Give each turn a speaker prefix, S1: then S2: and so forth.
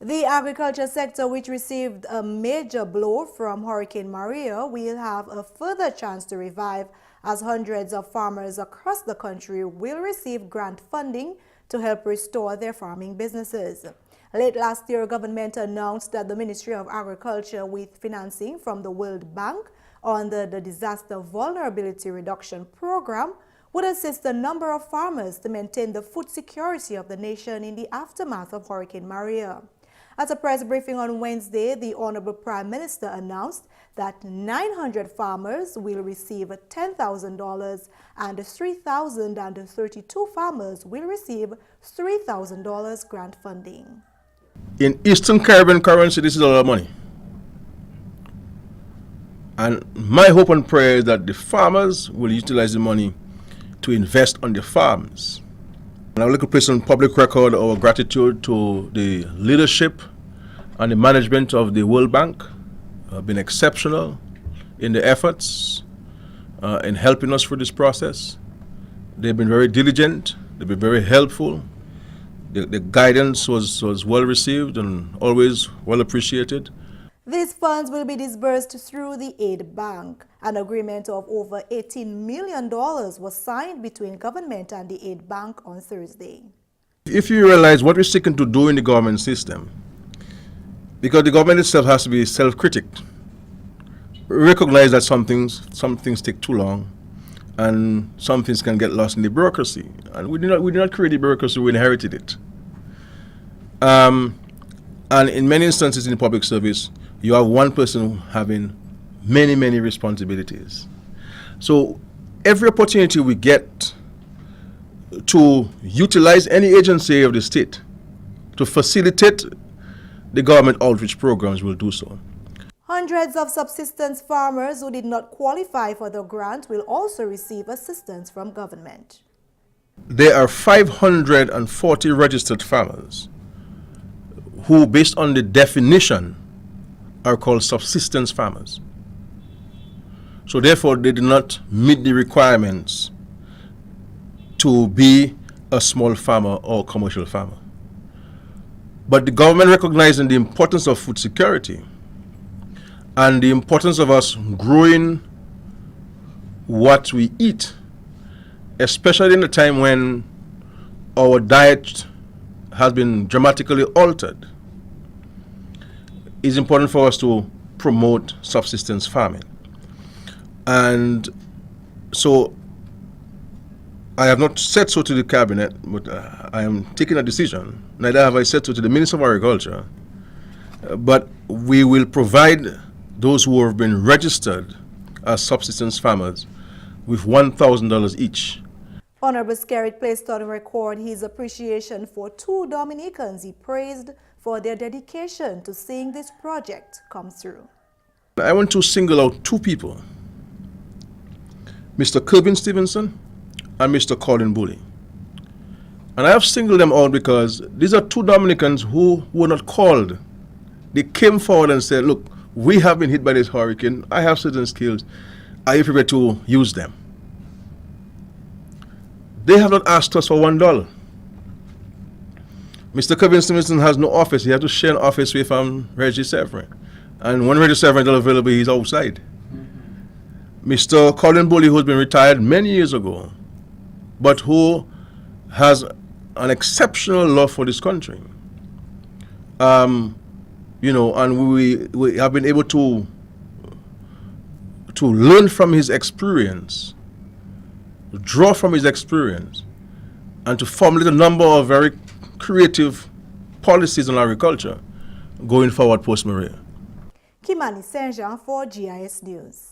S1: The agriculture sector, which received a major blow from Hurricane Maria, will have a further chance to revive as hundreds of farmers across the country will receive grant funding to help restore their farming businesses. Late last year, government announced that the Ministry of Agriculture, with financing from the World Bank under the Disaster Vulnerability Reduction Program, would assist a number of farmers to maintain the food security of the nation in the aftermath of Hurricane Maria. At a press briefing on Wednesday, the Honorable Prime Minister announced that 900 farmers will receive $10,000 and 3,032 farmers will receive $3,000 grant funding.
S2: In Eastern Caribbean currency, this is a lot of money. And my hope and prayer is that the farmers will utilize the money to invest on their farms. And I would like to place on public record our gratitude to the leadership and the management of the World Bank. Have been exceptional in the efforts in helping us through this process. They've been very diligent, they've been very helpful. The guidance was well received and always well appreciated.
S1: These funds will be disbursed through the Aid Bank. An agreement of over $18 million was signed between government and the Aid Bank on Thursday.
S2: If you realize what we're seeking to do in the government system, because the government itself has to be self-critic, recognize that some things take too long and some things can get lost in the bureaucracy. And we did not create the bureaucracy, we inherited it. And in many instances in the public service, you have one person having many responsibilities. So every opportunity we get to utilize any agency of the state to facilitate the government outreach programs will do so.
S1: Hundreds of subsistence farmers who did not qualify for the grant will also receive assistance from government.
S2: There are 540 registered farmers who, based on the definition, are called subsistence farmers. So therefore, they do not meet the requirements to be a small farmer or commercial farmer. But the government, recognizing the importance of food security and the importance of us growing what we eat, especially in a time when our diet has been dramatically altered, it's important for us to promote subsistence farming. And so I have not said so to the cabinet, but I am taking a decision. Neither have I said so to the Minister of Agriculture, but we will provide those who have been registered as subsistence farmers with $1,000 each.
S1: Honorable Skerritt placed on record his appreciation for two Dominicans he praised for their dedication to seeing this project come through.
S2: I want to single out two people, Mr. Kelvin Stevenson and Mr. Colin Bully. And I have singled them out because these are two Dominicans who were not called. They came forward and said, look, we have been hit by this hurricane. I have certain skills. Are you prepared to use them? They have not asked us for $1. Mr. Kevin Stevenson has no office. He has to share an office with Reggie Severin. And when Reggie Severin is not available, he's outside. Mr. Colin Bully, who's been retired many years ago, but who has an exceptional love for this country. You know, and we have been able to learn from his experience, draw from his experience, and to formulate a number of very creative policies on agriculture going forward post-Maria.
S1: Kimani Saint-Jean for GIS News.